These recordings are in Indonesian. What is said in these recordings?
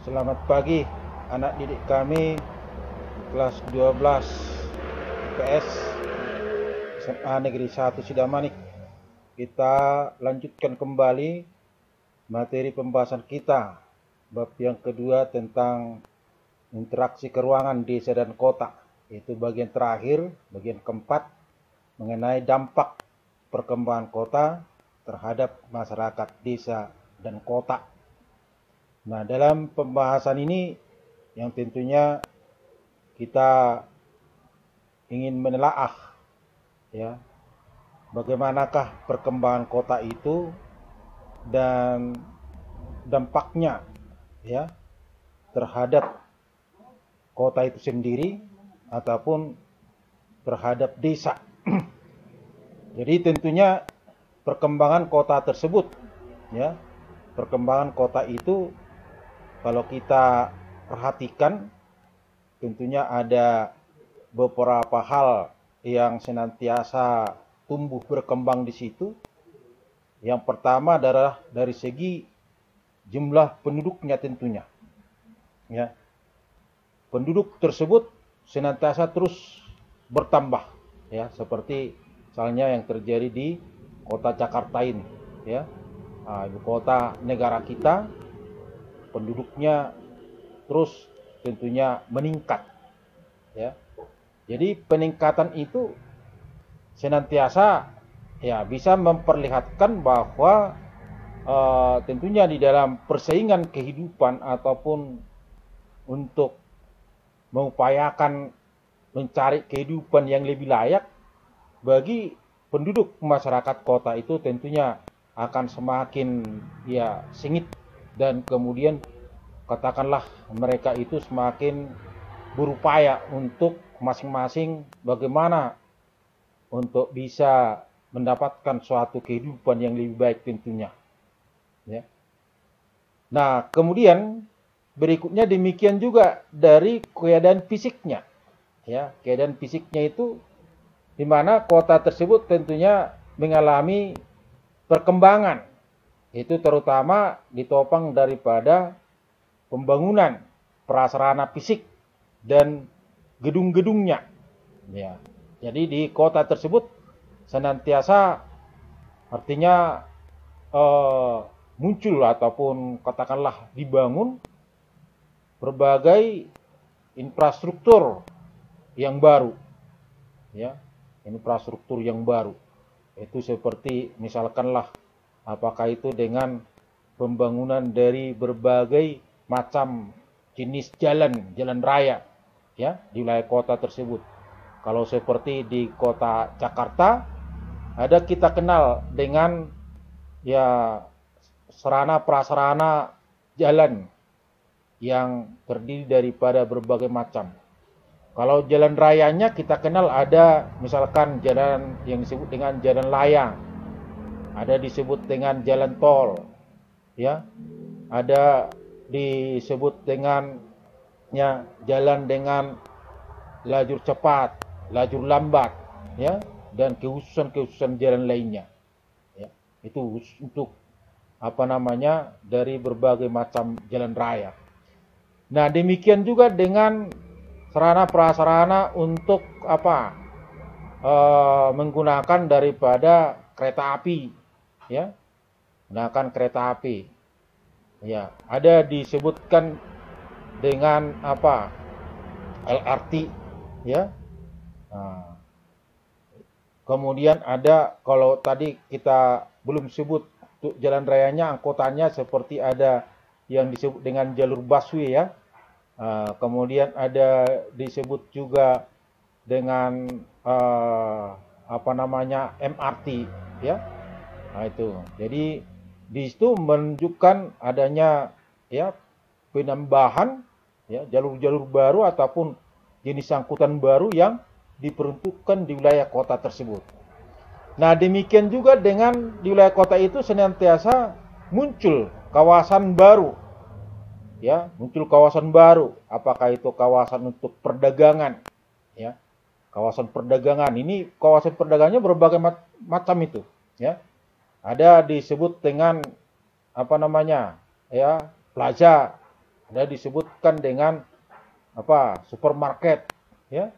Selamat pagi anak didik kami kelas 12 IPS SMA Negeri 1 Sidamanik. Kita lanjutkan kembali materi pembahasan kita bab yang kedua tentang interaksi keruangan desa dan kota. Itu bagian terakhir, bagian keempat, mengenai dampak perkembangan kota terhadap masyarakat desa dan kota. Nah, dalam pembahasan ini yang tentunya kita ingin menelaah ya, bagaimanakah perkembangan kota itu dan dampaknya ya terhadap kota itu sendiri ataupun terhadap desa. Jadi tentunya perkembangan kota tersebut ya, perkembangan kota itu kalau kita perhatikan tentunya ada beberapa hal yang senantiasa tumbuh berkembang di situ. Yang pertama adalah dari segi jumlah penduduknya tentunya. Ya. Penduduk tersebut senantiasa terus bertambah ya, seperti misalnya yang terjadi di kota Jakarta ini ya. Nah, ibu kota negara kita, penduduknya terus tentunya meningkat ya. Jadi peningkatan itu senantiasa ya bisa memperlihatkan bahwa tentunya di dalam persaingan kehidupan ataupun untuk mengupayakan mencari kehidupan yang lebih layak bagi penduduk masyarakat kota itu tentunya akan semakin ya sengit, dan kemudian katakanlah mereka itu semakin berupaya untuk masing-masing bagaimana untuk bisa mendapatkan suatu kehidupan yang lebih baik tentunya ya. Nah, kemudian berikutnya demikian juga dari keadaan fisiknya ya. Keadaan fisiknya itu di mana kota tersebut tentunya mengalami perkembangan, itu terutama ditopang daripada pembangunan prasarana fisik dan gedung-gedungnya ya. Jadi di kota tersebut senantiasa artinya muncul ataupun katakanlah dibangun berbagai infrastruktur yang baru ya, infrastruktur yang baru. Itu seperti misalkanlah apakah itu dengan pembangunan dari berbagai macam jenis jalan raya ya di wilayah kota tersebut. Kalau seperti di kota Jakarta ada kita kenal dengan ya sarana prasarana jalan yang terdiri daripada berbagai macam. Kalau jalan rayanya kita kenal ada misalkan jalan yang disebut dengan jalan layang, ada disebut dengan jalan tol, ya, ada disebut dengan ya, jalan dengan lajur cepat, lajur lambat, ya, dan kekhususan jalan lainnya. Ya, itu untuk apa namanya dari berbagai macam jalan raya. Nah, demikian juga dengan sarana prasarana untuk apa menggunakan daripada kereta api ya, menggunakan kereta api ya, ada disebutkan dengan apa LRT ya. Nah, kemudian ada kalau tadi kita belum sebut untuk jalan rayanya, angkutannya seperti ada yang disebut dengan jalur busway ya. Kemudian ada disebut juga dengan apa namanya MRT ya. Nah, itu. Jadi di situ menunjukkan adanya ya penambahan ya jalur-jalur baru ataupun jenis angkutan baru yang diperuntukkan di wilayah kota tersebut. Nah, demikian juga dengan di wilayah kota itu senantiasa muncul kawasan baru. Ya, muncul kawasan baru, apakah itu kawasan untuk perdagangan ya. Kawasan perdagangan ini, kawasan perdagangannya berbagai macam itu ya. Ada disebut dengan apa namanya ya, plaza, ada disebutkan dengan apa, supermarket, ya,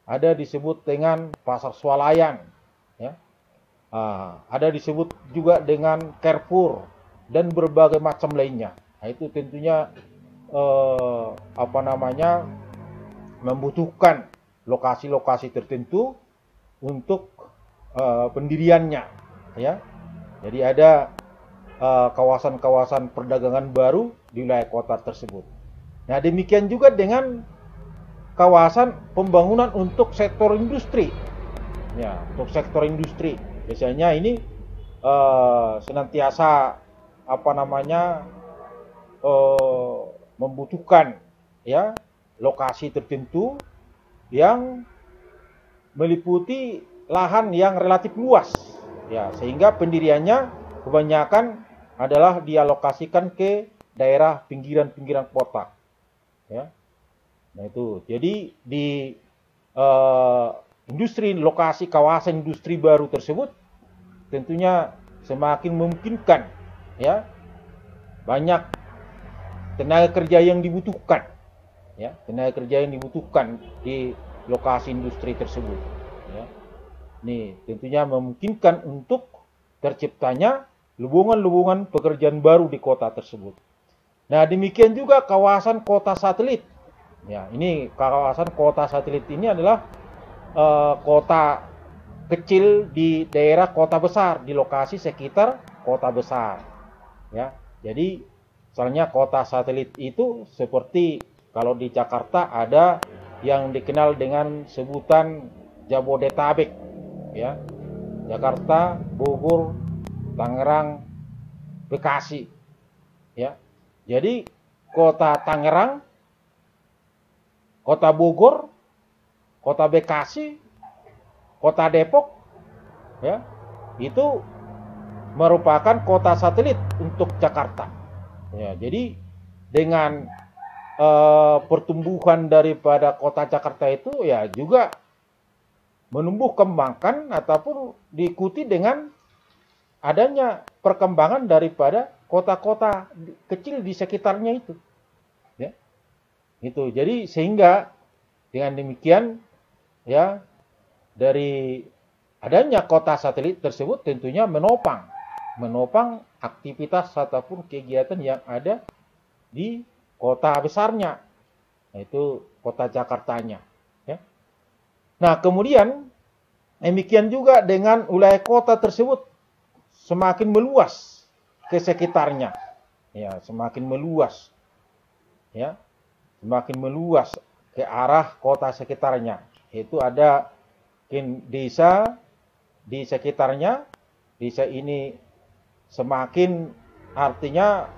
ada disebut dengan pasar swalayan, ya, ada disebut juga dengan Carrefour dan berbagai macam lainnya. Nah, itu tentunya apa namanya, membutuhkan lokasi-lokasi tertentu untuk pendiriannya, ya. Jadi ada kawasan-kawasan perdagangan baru di wilayah kota tersebut. Nah, demikian juga dengan kawasan pembangunan untuk sektor industri. Ya, untuk sektor industri. Biasanya ini senantiasa apa namanya, membutuhkan, ya, lokasi tertentu yang meliputi lahan yang relatif luas, ya, sehingga pendiriannya kebanyakan adalah dialokasikan ke daerah pinggiran-pinggiran kota, ya. Nah, itu jadi di industri, lokasi kawasan industri baru tersebut tentunya semakin memungkinkan, ya, banyak tenaga kerja yang dibutuhkan, ya, tenaga kerja yang dibutuhkan di lokasi industri tersebut, ya. Nih, tentunya memungkinkan untuk terciptanya lubungan-lubungan pekerjaan baru di kota tersebut. Nah, demikian juga kawasan kota satelit. Ya, ini kawasan kota satelit ini adalah kota kecil di daerah kota besar, di lokasi sekitar kota besar. Ya, jadi misalnya kota satelit itu seperti kalau di Jakarta ada yang dikenal dengan sebutan Jabodetabek, ya, Jakarta, Bogor, Tangerang, Bekasi, ya. Jadi kota Tangerang, kota Bogor, kota Bekasi, kota Depok, ya, itu merupakan kota satelit untuk Jakarta. Ya, jadi dengan pertumbuhan daripada kota Jakarta itu ya juga menumbuh kembangkan ataupun diikuti dengan adanya perkembangan daripada kota-kota kecil di sekitarnya itu, ya. Itu. Jadi sehingga dengan demikian, ya, dari adanya kota satelit tersebut tentunya menopang aktivitas ataupun kegiatan yang ada di kota besarnya, yaitu kota Jakartanya, ya. Nah, kemudian demikian juga dengan wilayah kota tersebut semakin meluas ke sekitarnya, ya, semakin meluas, ya, semakin meluas ke arah kota sekitarnya. Itu ada desa di sekitarnya. Desa ini semakin artinya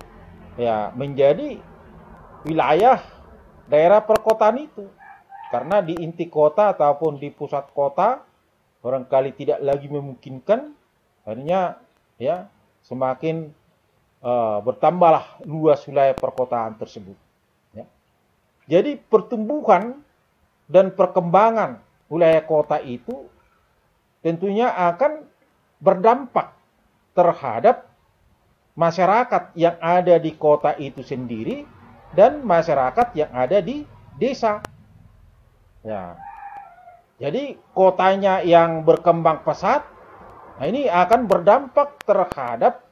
ya menjadi wilayah daerah perkotaan itu, karena di inti kota ataupun di pusat kota barangkali tidak lagi memungkinkan, akhirnya ya semakin bertambahlah luas wilayah perkotaan tersebut, ya. Jadi pertumbuhan dan perkembangan wilayah kota itu tentunya akan berdampak terhadap masyarakat yang ada di kota itu sendiri dan masyarakat yang ada di desa, ya. Jadi kotanya yang berkembang pesat, nah ini akan berdampak terhadap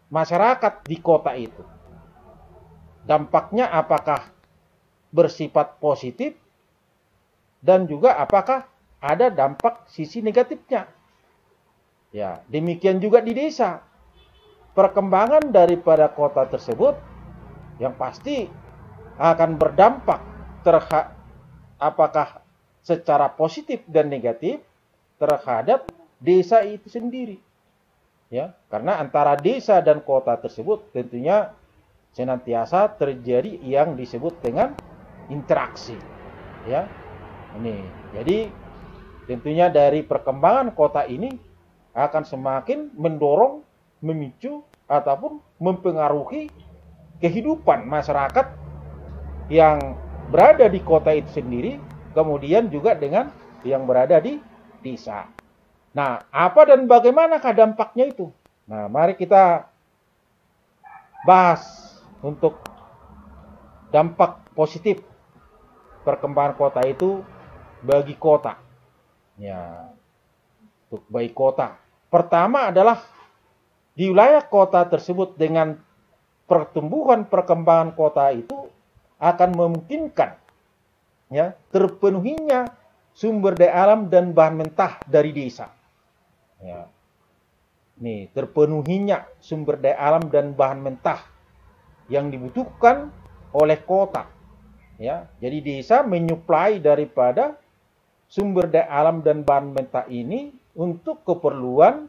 masyarakat di kota itu. Dampaknya apakah bersifat positif dan juga apakah ada dampak sisi negatifnya. Ya, demikian juga di desa. Perkembangan daripada kota tersebut yang pasti akan berdampak apakah secara positif dan negatif terhadap desa itu sendiri. Ya, karena antara desa dan kota tersebut tentunya senantiasa terjadi yang disebut dengan interaksi, ya. Ini. Jadi tentunya dari perkembangan kota ini akan semakin mendorong, memicu ataupun mempengaruhi kehidupan masyarakat yang berada di kota itu sendiri, kemudian juga dengan yang berada di desa. Nah, apa dan bagaimanakah dampaknya itu? Nah, mari kita bahas untuk dampak positif perkembangan kota itu bagi kota. Ya, untuk bagi kota. Pertama adalah di wilayah kota tersebut dengan pertumbuhan perkembangan kota itu akan memungkinkan ya terpenuhinya sumber daya alam dan bahan mentah dari desa. Ya. Nih, terpenuhinya sumber daya alam dan bahan mentah yang dibutuhkan oleh kota. Ya, jadi desa menyuplai daripada sumber daya alam dan bahan mentah ini untuk keperluan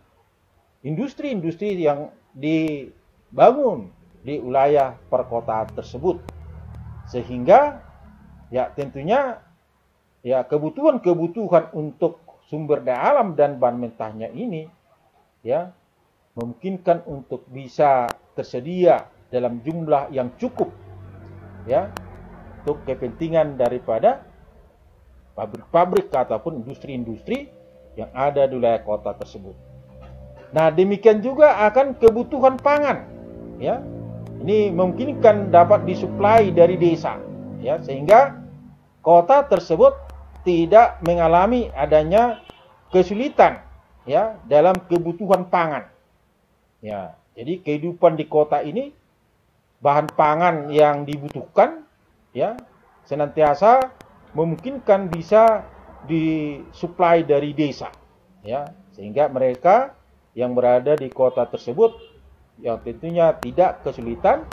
industri-industri yang dibangun di wilayah perkotaan tersebut. Sehingga ya tentunya ya kebutuhan-kebutuhan untuk sumber daya alam dan bahan mentahnya ini ya memungkinkan untuk bisa tersedia dalam jumlah yang cukup ya untuk kepentingan daripada pabrik-pabrik ataupun industri-industri yang ada di wilayah kota tersebut. Nah, demikian juga akan kebutuhan pangan ya. Ini memungkinkan dapat disuplai dari desa ya, sehingga kota tersebut tidak mengalami adanya kesulitan ya dalam kebutuhan pangan. Ya, jadi kehidupan di kota ini bahan pangan yang dibutuhkan ya senantiasa memungkinkan bisa disuplai dari desa ya, sehingga mereka yang berada di kota tersebut yang tentunya tidak kesulitan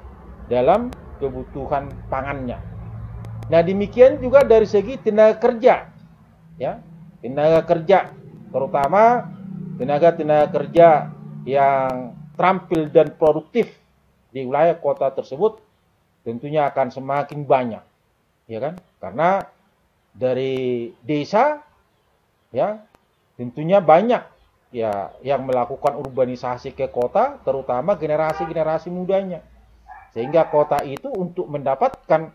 dalam kebutuhan pangannya. Nah, demikian juga dari segi tenaga kerja ya, tenaga kerja terutama tenaga kerja yang terampil dan produktif di wilayah kota tersebut tentunya akan semakin banyak ya kan, karena dari desa ya tentunya banyak ya yang melakukan urbanisasi ke kota, terutama generasi-generasi mudanya, sehingga kota itu untuk mendapatkan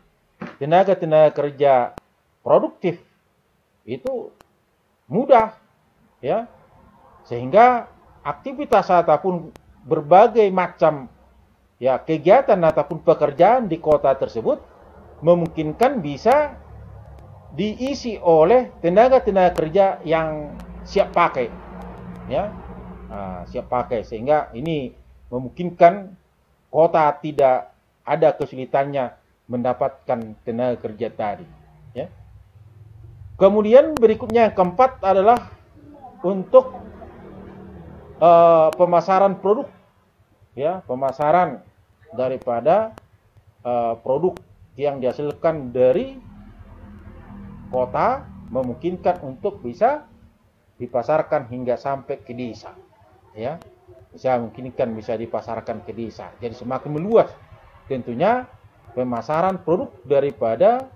tenaga kerja produktif itu mudah ya, sehingga aktivitas ataupun berbagai macam ya kegiatan ataupun pekerjaan di kota tersebut memungkinkan bisa diisi oleh tenaga kerja yang siap pakai ya, siap pakai, sehingga ini memungkinkan kota tidak ada kesulitannya mendapatkan tenaga kerja tadi ya. Kemudian berikutnya yang keempat adalah untuk pemasaran produk ya, pemasaran daripada produk yang dihasilkan dari kota memungkinkan untuk bisa dipasarkan hingga sampai ke desa ya, bisa dipasarkan ke desa. Jadi semakin meluas tentunya pemasaran produk daripada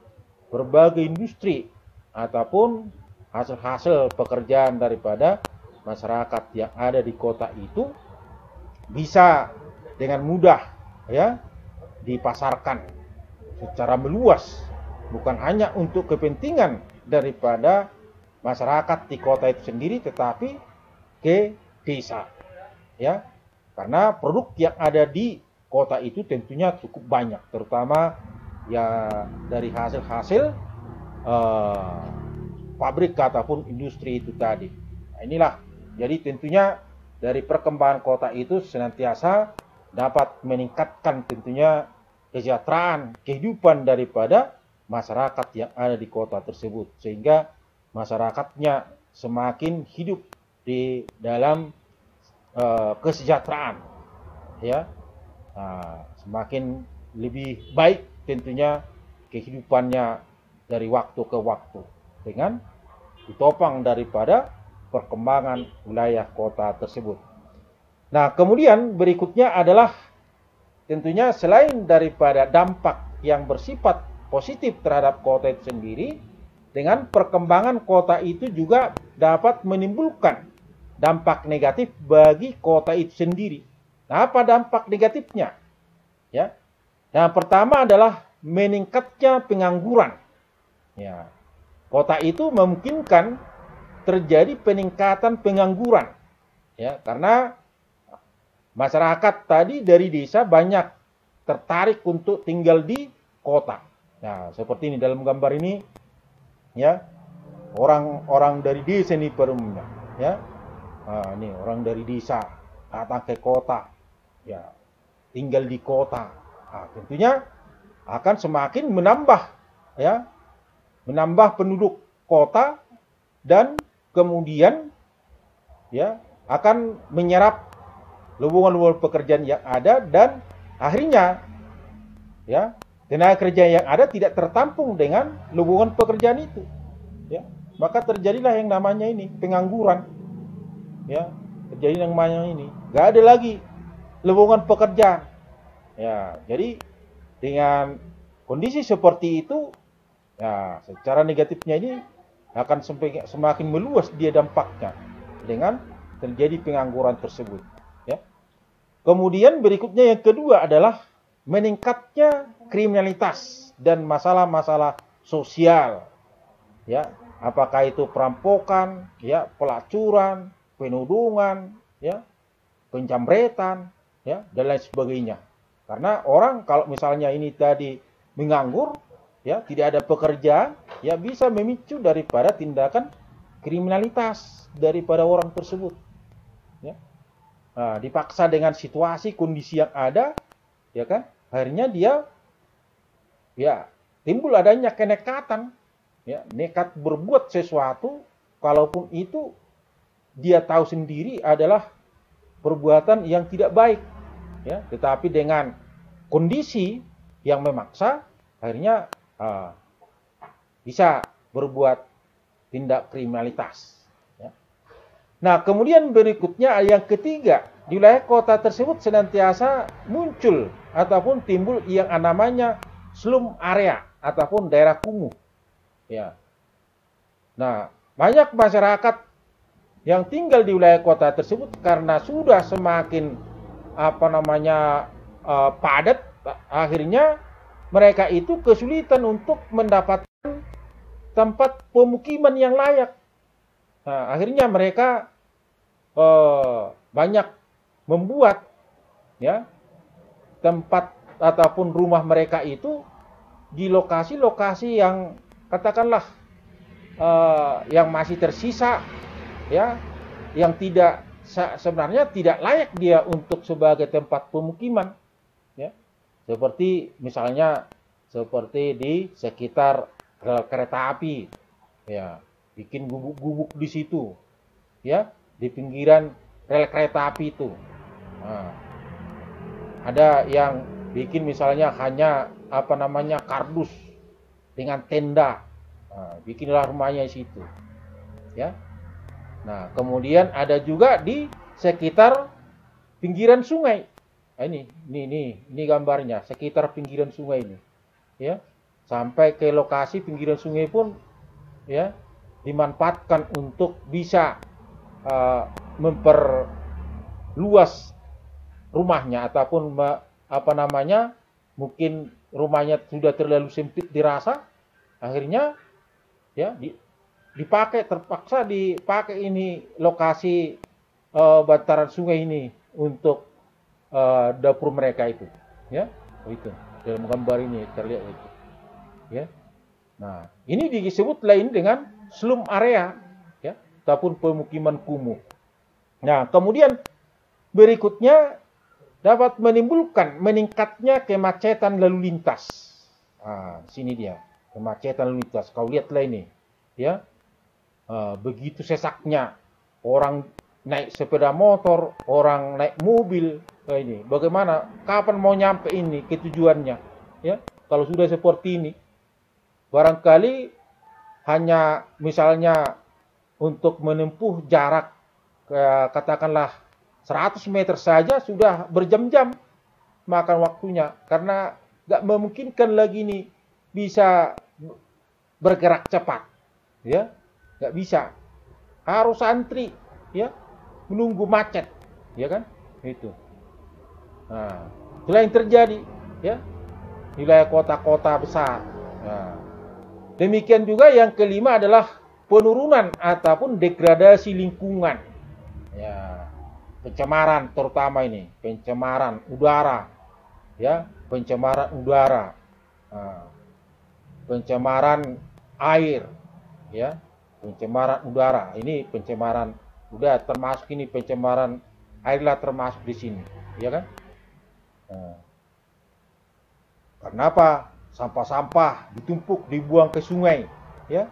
berbagai industri ataupun hasil-hasil pekerjaan daripada masyarakat yang ada di kota itu bisa dengan mudah ya dipasarkan secara meluas, bukan hanya untuk kepentingan daripada masyarakat di kota itu sendiri, tetapi ke desa ya, karena produk yang ada di kota itu tentunya cukup banyak, terutama ya dari hasil-hasil pabrik ataupun industri itu tadi. Nah, inilah jadi tentunya dari perkembangan kota itu senantiasa dapat meningkatkan tentunya kesejahteraan kehidupan daripada masyarakat yang ada di kota tersebut, sehingga masyarakatnya semakin hidup di dalam kesejahteraan ya, semakin lebih baik tentunya kehidupannya dari waktu ke waktu dengan ditopang daripada perkembangan wilayah kota tersebut. Nah, kemudian berikutnya adalah tentunya selain daripada dampak yang bersifat positif terhadap kota itu sendiri, dengan perkembangan kota itu juga dapat menimbulkan dampak negatif bagi kota itu sendiri. Nah, apa dampak negatifnya? Ya. Yang pertama adalah meningkatnya pengangguran. Ya. Kota itu memungkinkan terjadi peningkatan pengangguran. Ya, karena masyarakat tadi dari desa banyak tertarik untuk tinggal di kota. Nah, seperti ini dalam gambar ini, ya, orang-orang dari desa ini pada umumnya, ya. Nah, ini orang dari desa datang ke kota, ya, tinggal di kota. Nah, tentunya akan semakin menambah, ya, menambah penduduk kota dan kemudian, ya, akan menyerap lowongan-lowongan pekerjaan yang ada dan akhirnya, ya, tenaga kerja yang ada tidak tertampung dengan lowongan pekerjaan itu, ya, maka terjadilah yang namanya ini pengangguran, ya, terjadi yang namanya ini nggak ada lagi lowongan pekerjaan, ya. Jadi dengan kondisi seperti itu, ya, secara negatifnya ini akan semakin meluas dia dampaknya dengan terjadi pengangguran tersebut, ya. Kemudian berikutnya yang kedua adalah meningkatnya kriminalitas dan masalah-masalah sosial, ya, apakah itu perampokan, ya, pelacuran, penodongan, ya, penjamretan, ya, dan lain sebagainya. Karena orang kalau misalnya ini tadi menganggur, ya, tidak ada pekerjaan, ya, bisa memicu daripada tindakan kriminalitas daripada orang tersebut, ya. Nah, dipaksa dengan situasi kondisi yang ada, ya kan, akhirnya dia, ya, timbul adanya kenekatan, ya, nekat berbuat sesuatu kalaupun itu dia tahu sendiri adalah perbuatan yang tidak baik, ya, tetapi dengan kondisi yang memaksa akhirnya bisa berbuat tindak kriminalitas, ya. Nah, kemudian berikutnya yang ketiga, di wilayah kota tersebut senantiasa muncul ataupun timbul yang namanya slum area ataupun daerah kumuh, ya. Nah, banyak masyarakat yang tinggal di wilayah kota tersebut karena sudah semakin padat, akhirnya mereka itu kesulitan untuk mendapatkan tempat pemukiman yang layak. Nah, akhirnya mereka banyak membuat, ya, tempat ataupun rumah mereka itu di lokasi-lokasi yang katakanlah yang masih tersisa, ya, yang tidak sebenarnya tidak layak dia untuk sebagai tempat pemukiman, ya. Seperti misalnya seperti di sekitar kereta api, ya, bikin gubuk-gubuk di situ, ya, di pinggiran rel kereta api itu. Nah, ada yang bikin misalnya hanya kardus dengan tenda, nah, bikinlah rumahnya di situ, ya. Nah, kemudian ada juga di sekitar pinggiran sungai. Nah, ini gambarnya sekitar pinggiran sungai ini, ya. Sampai ke lokasi pinggiran sungai pun, ya, dimanfaatkan untuk bisa memperluas rumahnya ataupun mungkin rumahnya sudah terlalu sempit dirasa, akhirnya, ya, terpaksa dipakai ini lokasi bantaran sungai ini untuk dapur mereka itu, ya. Itu dalam gambar ini terlihat itu, ya. Nah, ini disebut lain dengan slum area, ya, ataupun pemukiman kumuh. Nah, kemudian berikutnya dapat menimbulkan meningkatnya kemacetan lalu lintas. Nah, sini dia kemacetan lalu lintas. Kau lihatlah ini, ya. Begitu sesaknya orang naik sepeda motor, orang naik mobil, ini bagaimana, kapan mau nyampe ini ke tujuannya, ya. Kalau sudah seperti ini, barangkali hanya misalnya untuk menempuh jarak katakanlah 100 meter saja sudah berjam-jam makan waktunya, karena gak memungkinkan lagi nih bisa bergerak cepat, ya. Gak bisa, harus antri, ya, menunggu macet, ya kan, itu. Nah, itulah yang terjadi, ya, wilayah kota-kota besar. Nah, demikian juga yang kelima adalah penurunan ataupun degradasi lingkungan, ya, pencemaran, terutama ini pencemaran udara, ya, pencemaran udara. Nah, pencemaran air, ya, pencemaran udara. Ini pencemaran udara, termasuk ini pencemaran air lah termasuk di sini, ya kan? Nah, kenapa sampah-sampah ditumpuk dibuang ke sungai, ya?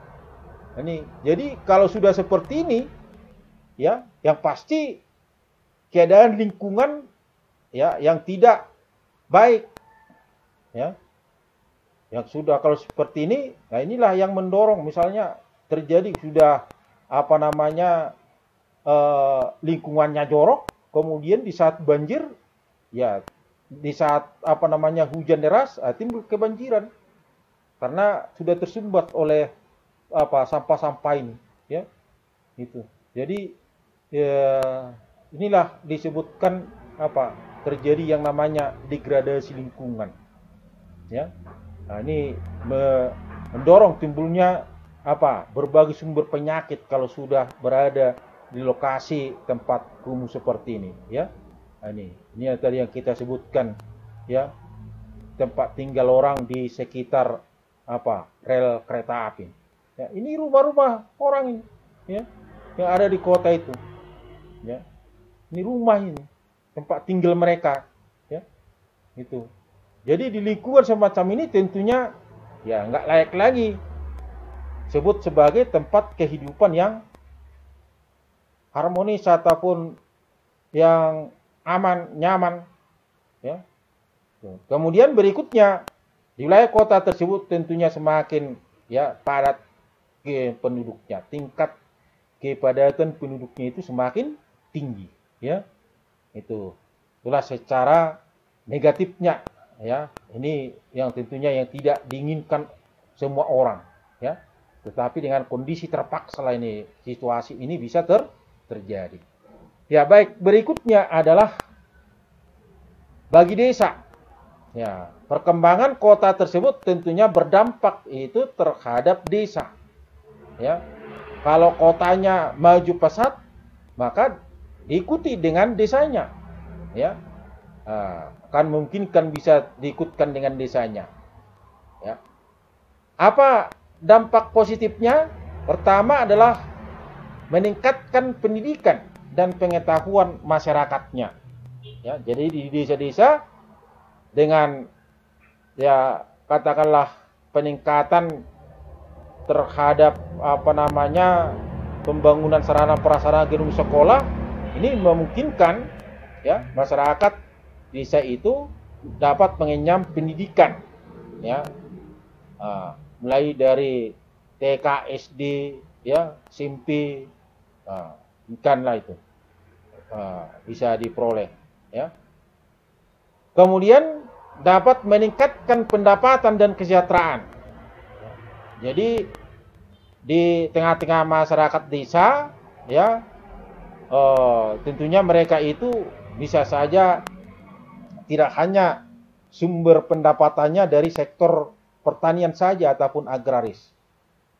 Ini jadi kalau sudah seperti ini, ya, yang pasti keadaan lingkungan, ya, yang tidak baik, ya, yang sudah kalau seperti ini, nah inilah yang mendorong misalnya terjadi sudah apa namanya lingkungannya jorok, kemudian di saat banjir, ya, di saat apa namanya hujan deras, timbul kebanjiran karena sudah tersumbat oleh apa sampah-sampah ini, ya, itu. Jadi ya, inilah disebutkan apa terjadi yang namanya degradasi lingkungan, ya. Nah, ini mendorong timbulnya apa berbagai sumber penyakit kalau sudah berada di lokasi tempat kumuh seperti ini, ya. Nah, ini tadi yang kita sebutkan, ya, tempat tinggal orang di sekitar apa rel kereta api, ya, ini rumah-rumah orang ini, ya, yang ada di kota itu, ya, ini rumah ini tempat tinggal mereka, ya, itu. Jadi di lingkungan semacam ini tentunya ya nggak layak lagi sebut sebagai tempat kehidupan yang harmonis ataupun yang aman, nyaman, ya. Kemudian berikutnya di wilayah kota tersebut tentunya semakin, ya, padat penduduknya, tingkat kepadatan penduduknya itu semakin tinggi, ya. Itulah secara negatifnya, ya. Ini yang tentunya yang tidak diinginkan semua orang, ya. Tetapi dengan kondisi terpaksa lah ini situasi ini bisa terjadi. Ya, baik, berikutnya adalah bagi desa. Ya, perkembangan kota tersebut tentunya berdampak itu terhadap desa. Ya. Kalau kotanya maju pesat, maka diikuti dengan desanya. Ya. Kan mungkin kan bisa diikutkan dengan desanya. Ya. Apa dampak positifnya? Pertama adalah meningkatkan pendidikan dan pengetahuan masyarakatnya. Ya, jadi di desa-desa dengan, ya, katakanlah peningkatan terhadap apa namanya pembangunan sarana prasarana gedung sekolah, ini memungkinkan, ya, masyarakat desa itu dapat mengenyam pendidikan, ya, mulai dari TK, SD, ya, SMP, bukanlah itu bisa diperoleh, ya. Kemudian dapat meningkatkan pendapatan dan kesejahteraan. Jadi di tengah-tengah masyarakat desa, ya, tentunya mereka itu bisa saja tidak hanya sumber pendapatannya dari sektor pertanian saja ataupun agraris.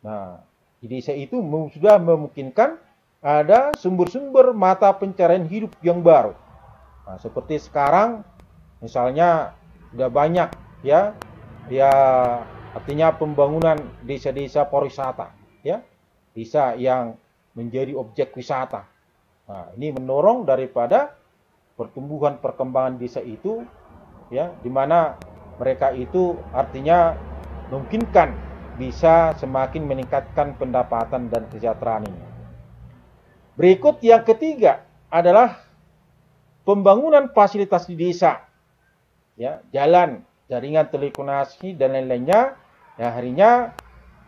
Nah, di desa itu sudah memungkinkan ada sumber-sumber mata pencarian hidup yang baru. Nah, seperti sekarang misalnya sudah banyak, ya, artinya pembangunan desa-desa pariwisata, ya, desa yang menjadi objek wisata. Nah, ini mendorong daripada pertumbuhan perkembangan desa itu, ya, di mana mereka itu artinya memungkinkan bisa semakin meningkatkan pendapatan dan kesejahteraan ini. Berikut yang ketiga adalah pembangunan fasilitas di desa, ya, jalan, jaringan telekomunikasi dan lain-lainnya, ya, akhirnya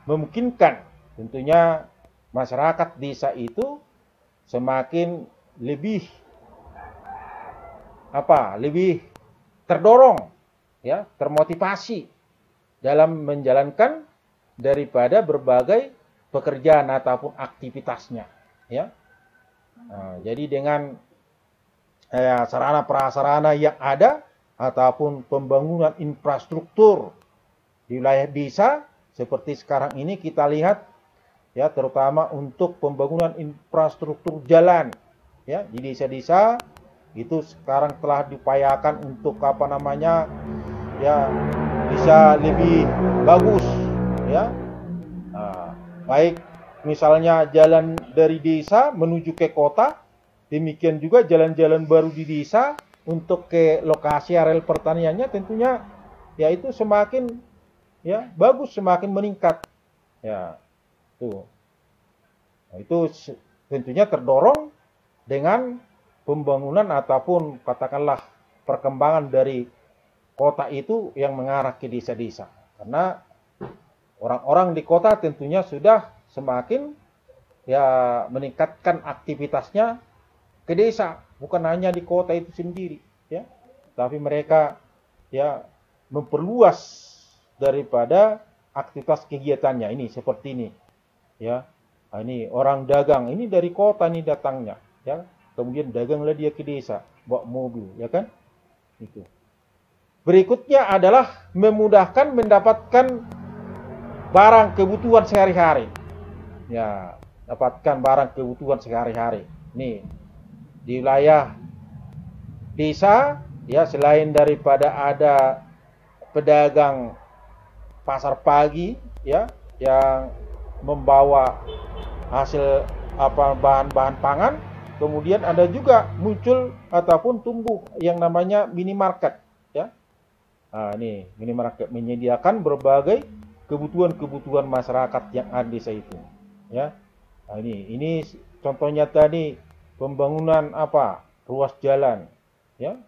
memungkinkan tentunya masyarakat desa itu semakin lebih terdorong, ya, termotivasi dalam menjalankan daripada berbagai pekerjaan ataupun aktivitasnya, ya. Nah, jadi dengan sarana prasarana yang ada ataupun pembangunan infrastruktur di wilayah desa seperti sekarang ini kita lihat, ya, terutama untuk pembangunan infrastruktur jalan, ya, di desa-desa itu sekarang telah diupayakan untuk apa namanya, ya, bisa lebih bagus, ya. Baik misalnya jalan dari desa menuju ke kota, demikian juga jalan-jalan baru di desa untuk ke lokasi areal pertaniannya tentunya ya itu semakin ya bagus, semakin meningkat. Ya, tuh. Nah, itu tentunya terdorong dengan pembangunan ataupun katakanlah perkembangan dari kota itu yang mengarah ke desa-desa. Karena orang-orang di kota tentunya sudah semakin ya meningkatkan aktivitasnya ke desa, bukan hanya di kota itu sendiri, ya. Tapi mereka ya memperluas daripada aktivitas kegiatannya ini seperti ini, ya. Nah, ini orang dagang ini dari kota nih datangnya, ya. Kemudian daganglah dia ke desa, bawa mobil, ya kan? Itu. Berikutnya adalah memudahkan mendapatkan barang kebutuhan sehari-hari. Ya, dapatkan barang kebutuhan sehari-hari. Nih, di wilayah desa, ya selain daripada ada pedagang pasar pagi, ya, yang membawa hasil bahan-bahan pangan, kemudian ada juga muncul ataupun tumbuh yang namanya minimarket, ya. Nah, ini minimarket menyediakan berbagai kebutuhan-kebutuhan masyarakat yang ada di desa itu, ya. Nah, ini contohnya tadi pembangunan ruas jalan, ya.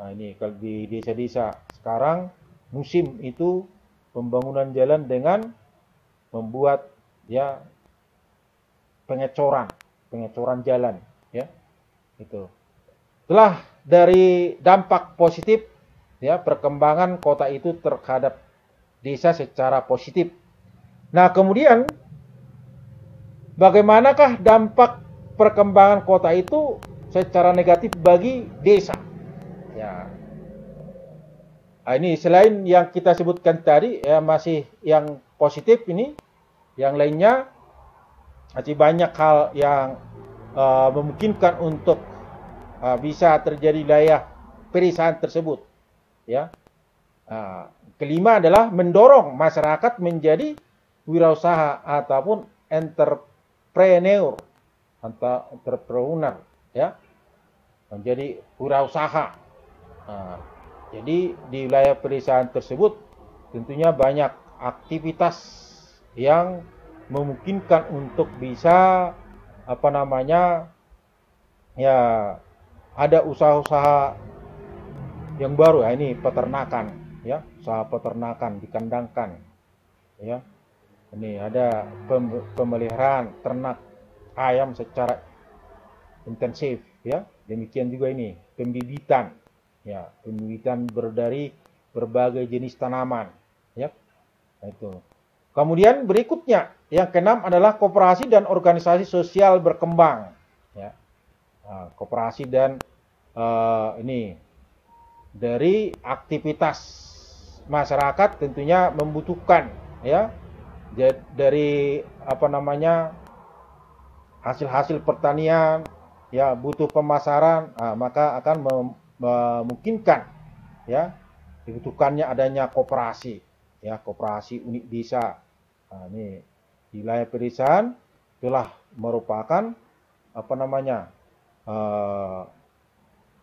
Nah, ini kalau di desa-desa sekarang musim itu pembangunan jalan dengan membuat ya pengecoran jalan, ya. Itu. Setelah dari dampak positif ya perkembangan kota itu terhadap desa secara positif. Nah, kemudian bagaimanakah dampak perkembangan kota itu secara negatif bagi desa? Ya. Nah, ini selain yang kita sebutkan tadi ya masih yang positif ini, yang lainnya masih banyak hal yang memungkinkan untuk bisa terjadi wilayah pedesaan tersebut, ya. Kelima adalah mendorong masyarakat menjadi wirausaha ataupun entrepreneur atau entrepreneur, ya, menjadi wirausaha. Jadi di wilayah pedesaan tersebut tentunya banyak aktivitas yang memungkinkan untuk bisa ya ada usaha-usaha yang baru. Ya, ini peternakan, ya, usaha peternakan dikandangkan, ya. Ini ada pemeliharaan ternak ayam secara intensif, ya. Demikian juga ini pembibitan, ya, pembibitan dari berbagai jenis tanaman, ya. Nah, itu. Kemudian berikutnya yang keenam adalah koperasi dan organisasi sosial berkembang, ya. Nah, koperasi dan ini dari aktivitas masyarakat tentunya membutuhkan, ya, dari hasil-hasil pertanian, ya, butuh pemasaran, maka akan memungkinkan, ya, dibutuhkannya adanya koperasi, ya, koperasi unit desa. Nah, ini di wilayah pedesaan telah merupakan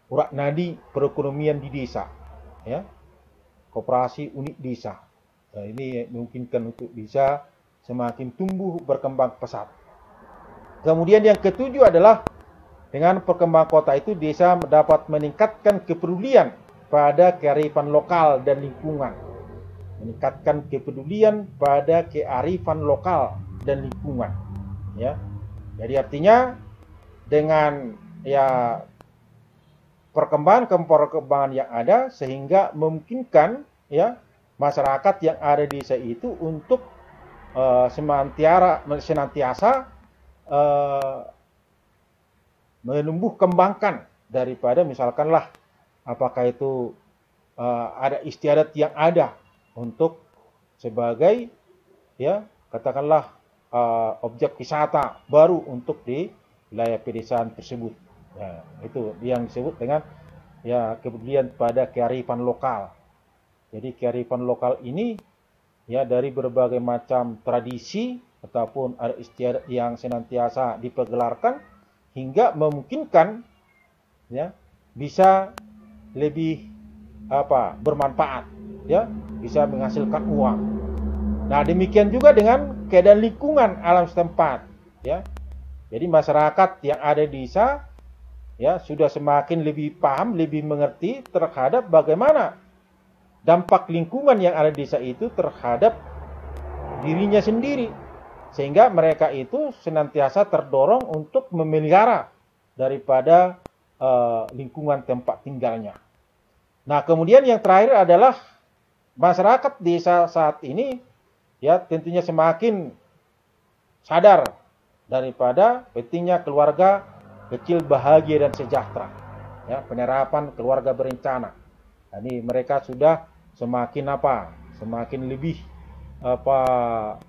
urat nadi perekonomian di desa, ya, koperasi unit desa. Nah, ini memungkinkan untuk bisa semakin tumbuh berkembang pesat. Kemudian yang ketujuh adalah dengan perkembangan kota itu desa dapat meningkatkan kepedulian pada kearifan lokal dan lingkungan. Meningkatkan kepedulian pada kearifan lokal dan lingkungan, ya. Jadi artinya dengan ya perkembangan yang ada sehingga memungkinkan, ya, masyarakat yang ada di desa itu untuk senantiasa menumbuh kembangkan daripada misalkanlah apakah itu ada istiadat yang ada untuk sebagai, ya, katakanlah objek wisata baru untuk di wilayah pedesaan tersebut. Ya, itu yang disebut dengan ya kepedulian pada kearifan lokal. Jadi kearifan lokal ini ya dari berbagai macam tradisi ataupun adat istiadat yang senantiasa dipergelarkan hingga memungkinkan ya bisa lebih bermanfaat, ya bisa menghasilkan uang. Nah, demikian juga dengan keadaan lingkungan alam setempat, ya. Jadi masyarakat yang ada di desa ya sudah semakin lebih paham, lebih mengerti terhadap bagaimana dampak lingkungan yang ada di desa itu terhadap dirinya sendiri. Sehingga mereka itu senantiasa terdorong untuk memelihara daripada lingkungan tempat tinggalnya. Nah, kemudian yang terakhir adalah masyarakat desa saat ini ya tentunya semakin sadar daripada pentingnya keluarga kecil bahagia dan sejahtera. Ya, penerapan keluarga berencana. Ini mereka sudah semakin semakin lebih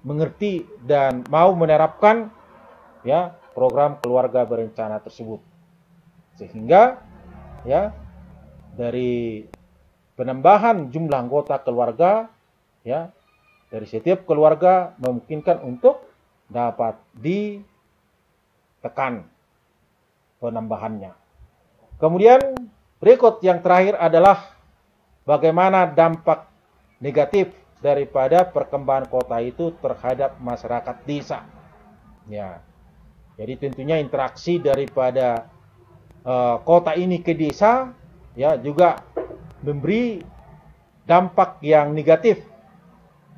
mengerti dan mau menerapkan ya program keluarga berencana tersebut. Sehingga ya dari penambahan jumlah anggota keluarga ya dari setiap keluarga memungkinkan untuk dapat ditekan penambahannya. Kemudian berikut yang terakhir adalah bagaimana dampak negatif daripada perkembangan kota itu terhadap masyarakat desa. Ya. Jadi tentunya interaksi daripada kota ini ke desa ya juga memberi dampak yang negatif.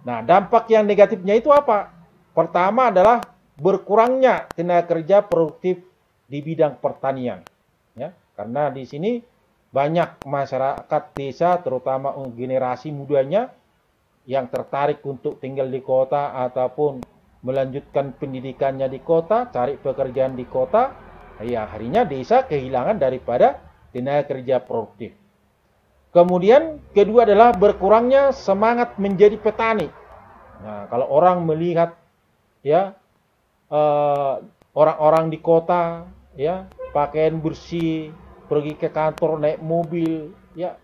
Nah, dampak yang negatifnya itu apa? Pertama adalah berkurangnya tenaga kerja produktif di bidang pertanian. Ya, karena di sini banyak masyarakat desa, terutama generasi mudanya, yang tertarik untuk tinggal di kota ataupun melanjutkan pendidikannya di kota, cari pekerjaan di kota. Ya, akhirnya desa kehilangan daripada tenaga kerja produktif. Kemudian kedua adalah berkurangnya semangat menjadi petani. Nah, kalau orang melihat ya orang-orang di kota ya pakaian bersih, pergi ke kantor naik mobil, ya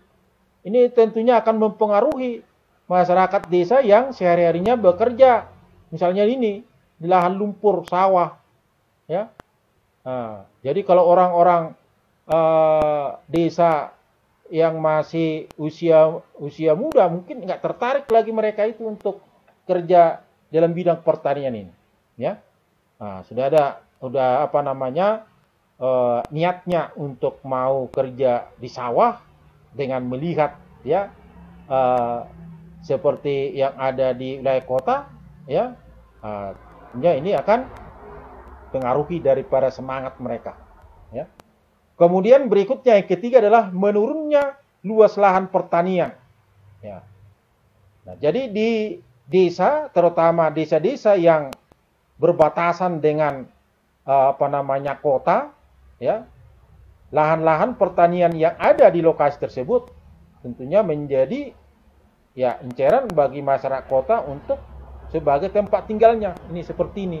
ini tentunya akan mempengaruhi masyarakat desa yang sehari-harinya bekerja, misalnya ini di lahan lumpur sawah, ya. Nah, jadi kalau orang-orang desa yang masih usia muda mungkin nggak tertarik lagi mereka itu untuk kerja dalam bidang pertanian ini, ya. Nah, sudah niatnya untuk mau kerja di sawah dengan melihat ya seperti yang ada di wilayah kota, ya, ini akan pengaruhi daripada semangat mereka, ya. Kemudian berikutnya yang ketiga adalah menurunnya luas lahan pertanian. Ya. Nah, jadi di desa, terutama desa-desa yang berbatasan dengan kota, ya, lahan-lahan pertanian yang ada di lokasi tersebut tentunya menjadi ya inceran bagi masyarakat kota untuk sebagai tempat tinggalnya. Ini seperti ini,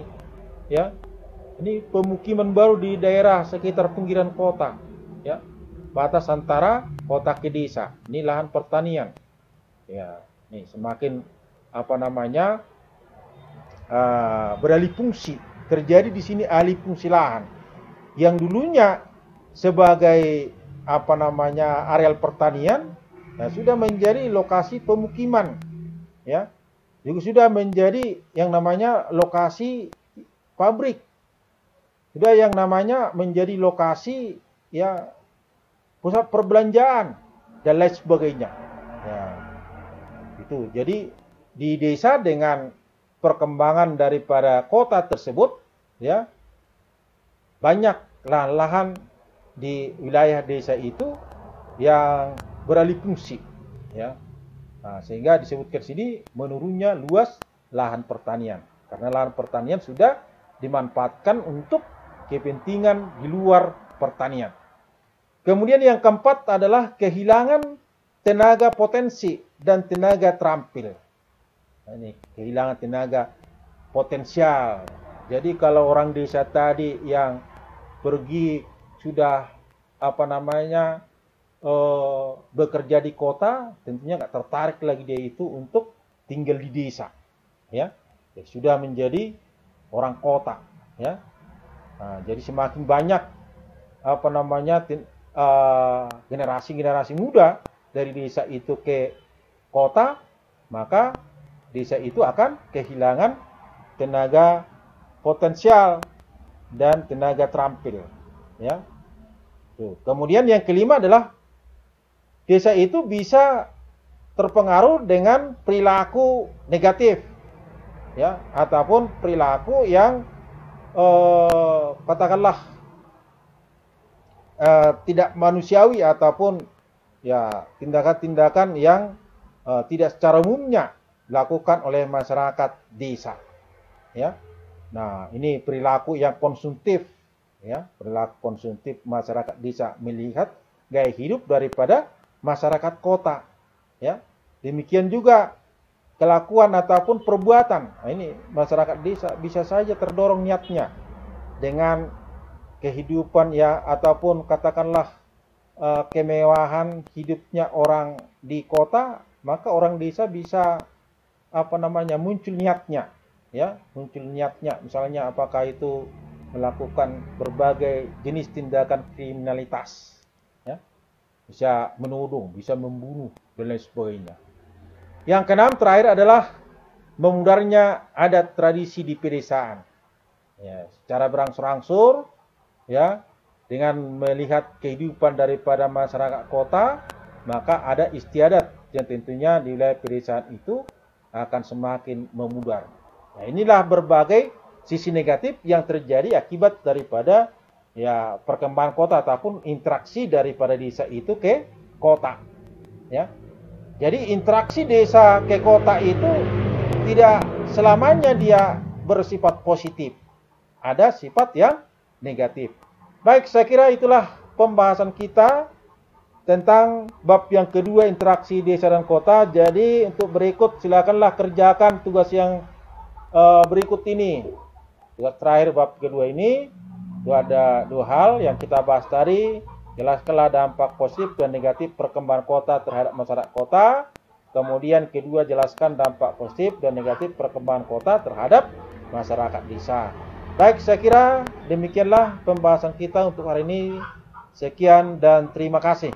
ya. Ini pemukiman baru di daerah sekitar pinggiran kota, ya, batas antara kota ke desa. Ini lahan pertanian, ya. Ini semakin beralih fungsi. Terjadi di sini alih fungsi lahan yang dulunya sebagai areal pertanian, ya, sudah menjadi lokasi pemukiman, ya, juga sudah menjadi yang namanya lokasi pabrik. Sudah yang namanya menjadi lokasi ya pusat perbelanjaan dan lain sebagainya. Ya, itu. Jadi di desa dengan perkembangan daripada kota tersebut, ya, banyak lahan-lahan di wilayah desa itu yang beralih fungsi, ya. Nah, sehingga disebutkan sini menurunnya luas lahan pertanian karena lahan pertanian sudah dimanfaatkan untuk kepentingan di luar pertanian. Kemudian yang keempat adalah kehilangan tenaga potensi dan tenaga terampil. Nah, ini kehilangan tenaga potensial. Jadi kalau orang desa tadi yang pergi sudah bekerja di kota, tentunya nggak tertarik lagi dia itu untuk tinggal di desa. ya, sudah menjadi orang kota, ya. Nah, jadi semakin banyak generasi-generasi muda dari desa itu ke kota, maka desa itu akan kehilangan tenaga potensial dan tenaga terampil, ya. Tuh. Kemudian yang kelima adalah desa itu bisa terpengaruh dengan perilaku negatif, ya, ataupun perilaku yang katakanlah tidak manusiawi, ataupun ya tindakan-tindakan yang tidak secara umumnya dilakukan oleh masyarakat desa, ya. Nah, ini perilaku yang konsumtif, ya, perilaku konsumtif masyarakat desa melihat gaya hidup daripada masyarakat kota, ya. Demikian juga kelakuan ataupun perbuatan. Nah, ini masyarakat desa bisa saja terdorong niatnya dengan kehidupan, ya, ataupun katakanlah kemewahan hidupnya orang di kota, maka orang desa bisa muncul niatnya, ya, muncul niatnya, misalnya apakah itu melakukan berbagai jenis tindakan kriminalitas, ya, bisa menudung, bisa membunuh dan lain sebagainya. Yang keenam terakhir adalah memudarnya adat tradisi di pedesaan, ya, secara berangsur-angsur, ya, dengan melihat kehidupan daripada masyarakat kota, maka ada istiadat yang tentunya di wilayah pedesaan itu akan semakin memudar. Nah, inilah berbagai sisi negatif yang terjadi akibat daripada, ya, perkembangan kota ataupun interaksi daripada desa itu ke kota, ya. Jadi interaksi desa ke kota itu tidak selamanya dia bersifat positif. Ada sifat yang negatif. Baik, saya kira itulah pembahasan kita tentang bab yang kedua, interaksi desa dan kota. Jadi untuk berikut silakanlah kerjakan tugas yang berikut ini. Tugas terakhir bab kedua ini itu ada dua hal yang kita bahas tadi. Jelaskanlah dampak positif dan negatif perkembangan kota terhadap masyarakat kota. Kemudian kedua, jelaskan dampak positif dan negatif perkembangan kota terhadap masyarakat desa. Baik, saya kira demikianlah pembahasan kita untuk hari ini. Sekian dan terima kasih.